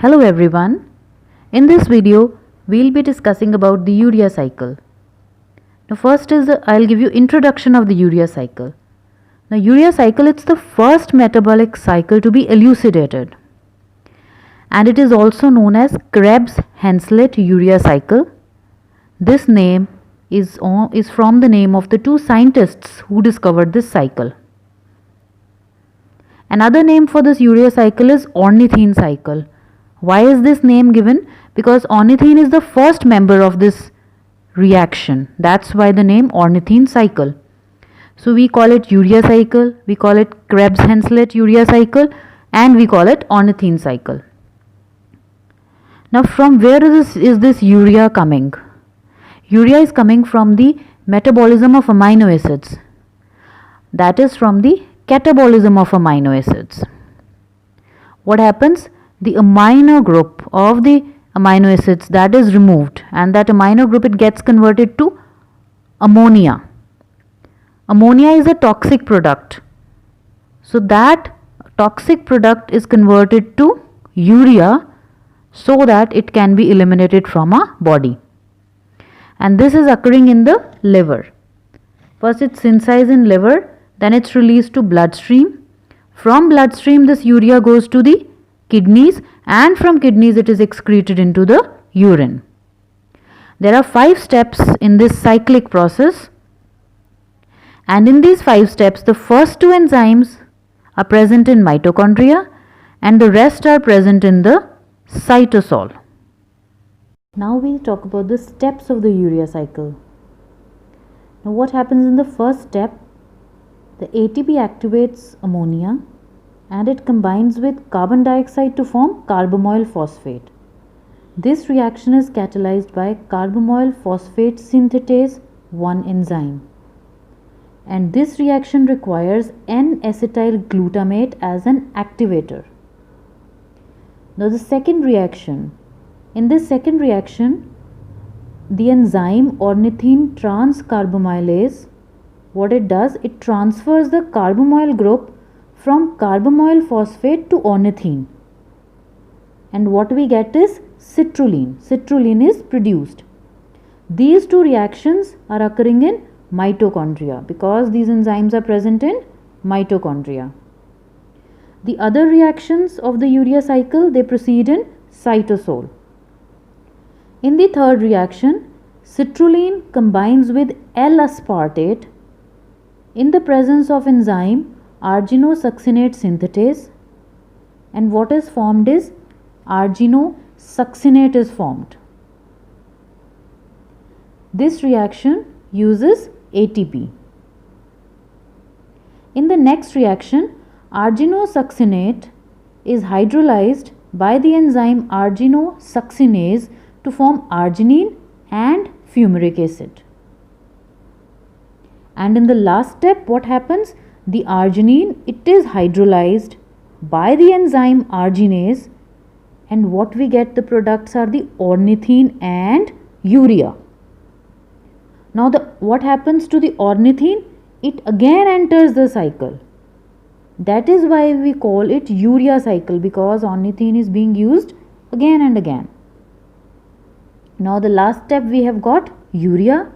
Hello everyone. In this video, we'll be discussing about the urea cycle. Now first is I'll give you introduction of the urea cycle. Now urea cycle, it's the first metabolic cycle to be elucidated. And it is also known as Krebs-Henselt urea cycle. This name is from the name of the two scientists who discovered this cycle. Another name for this urea cycle is ornithine cycle. Why is this name given? Because ornithine is the first member of this reaction. That's why the name ornithine cycle. So we call it urea cycle, we call it Krebs-Henselt urea cycle, and we call it ornithine cycle. Now from where is this urea coming? Urea is coming from the metabolism of amino acids. That is from the catabolism of amino acids. What happens? The amino group of the amino acids that is removed, and that amino group, it gets converted to ammonia. Ammonia is a toxic product. So that toxic product is converted to urea so that it can be eliminated from our body. And this is occurring in the liver. First it's synthesized in liver, then it's released to bloodstream. From bloodstream this urea goes to the kidneys, and from kidneys it is excreted into the urine. There are 5 steps in this cyclic process, and in these 5 steps the first 2 enzymes are present in mitochondria and the rest are present in the cytosol. Now we'll talk about the steps of the urea cycle. Now what happens in the first step? The ATP activates ammonia and it combines with carbon dioxide to form carbamoyl phosphate. This reaction is catalyzed by carbamoyl phosphate synthetase 1 enzyme. And this reaction requires N-acetyl glutamate as an activator. Now the second reaction. In this second reaction, the enzyme ornithine transcarbamylase, what it does, it transfers the carbamoyl group from carbamoyl phosphate to ornithine, and what we get is citrulline. Citrulline is produced. These two reactions are occurring in mitochondria because these enzymes are present in mitochondria. The other reactions of the urea cycle, they proceed in cytosol. In the third reaction, citrulline combines with L-aspartate in the presence of enzyme arginosuccinate synthetase, and what is formed is arginosuccinate is formed. This reaction uses ATP. In the next reaction, arginosuccinate is hydrolyzed by the enzyme arginosuccinase to form arginine and fumaric acid. And in the last step, what happens? The arginine, it is hydrolyzed by the enzyme arginase, and what we get, the products are the ornithine and urea. Now what happens to the ornithine? It again enters the cycle. That is why we call it urea cycle, because ornithine is being used again and again. Now the last step we have got urea.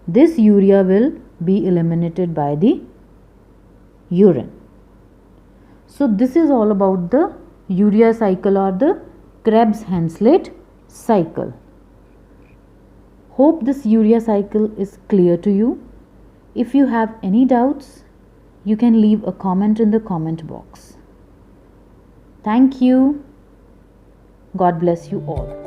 This urea will be eliminated by the urine. So this is all about the urea cycle or the Krebs-Henselt cycle. Hope this urea cycle is clear to you. If you have any doubts, you can leave a comment in the comment box. Thank you. God bless you all.